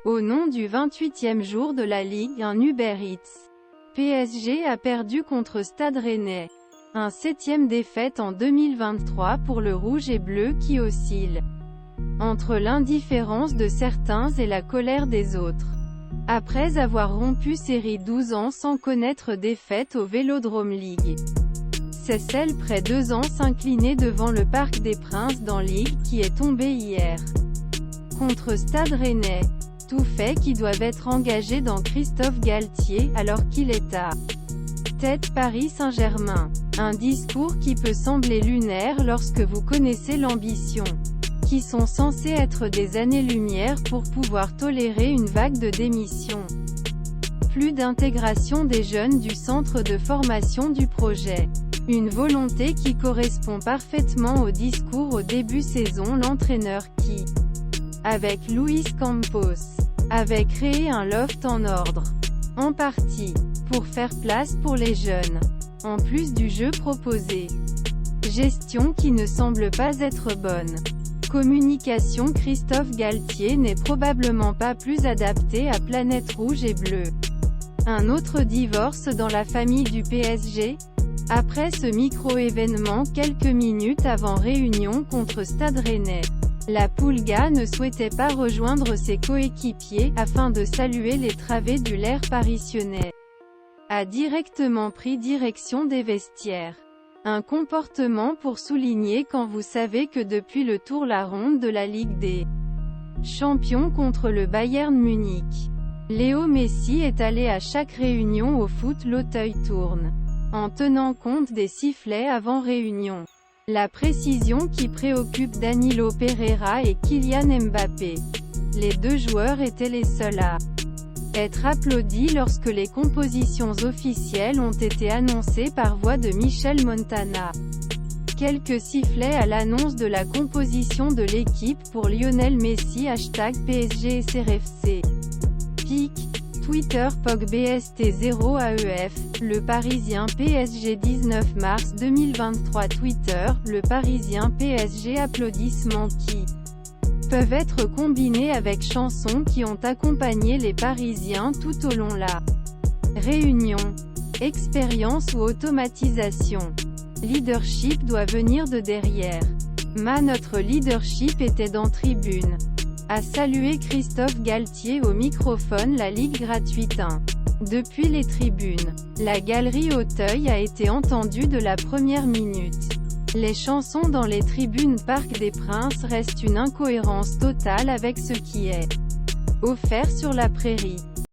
Au nom du 28e jour de la Ligue 1 Uber Eats, PSG a perdu contre Stade Rennais. Un 7e défaite en 2023 pour le rouge et bleu qui oscille entre l'indifférence de certains et la colère des autres. Après avoir rompu série 12 ans sans connaître défaite au Vélodrome League, c'est celle près 2 ans s'incliner devant le Parc des Princes dans Ligue qui est tombée hier contre Stade Rennais. Tout fait qui doivent être engagés dans Christophe Galtier, alors qu'il est à tête Paris Saint-Germain. Un discours qui peut sembler lunaire lorsque vous connaissez l'ambition, qui sont censées être des années-lumière pour pouvoir tolérer une vague de démissions. Plus d'intégration des jeunes du centre de formation du projet. Une volonté qui correspond parfaitement au discours au début saison. L'entraîneur qui, avec Luis Campos, avait créé un loft en ordre, en partie, pour faire place pour les jeunes, en plus du jeu proposé. Gestion qui ne semble pas être bonne. Communication. Christophe Galtier n'est probablement pas plus adapté à Planète Rouge et Bleu. Un autre divorce dans la famille du PSG? Après ce micro-événement quelques minutes avant réunion contre Stade Rennais, la Pulga ne souhaitait pas rejoindre ses coéquipiers, afin de saluer les travées du l'air parisien. A directement pris direction des vestiaires. Un comportement pour souligner quand vous savez que depuis le tour la ronde de la Ligue des Champions contre le Bayern Munich, Léo Messi est allé à chaque réunion au foot. L'Auteuil tourne, en tenant compte des sifflets avant réunion. La précision qui préoccupe Danilo Pereira et Kylian Mbappé. Les deux joueurs étaient les seuls à être applaudis lorsque les compositions officielles ont été annoncées par voie de Michel Montana. Quelques sifflets à l'annonce de la composition de l'équipe pour Lionel Messi. #PSG SRFC. Pic. Twitter PogBST0AEF, Le Parisien PSG 19 mars 2023 Twitter, Le Parisien PSG applaudissements qui peuvent être combinés avec chansons qui ont accompagné les Parisiens tout au long la réunion. Expérience ou automatisation. Leadership doit venir de derrière. Notre leadership était dans tribune. A salué Christophe Galtier au microphone. La Ligue gratuite 1. Depuis les tribunes, la galerie Auteuil a été entendue de la première minute. Les chansons dans les tribunes Parc des Princes restent une incohérence totale avec ce qui est offert sur la prairie.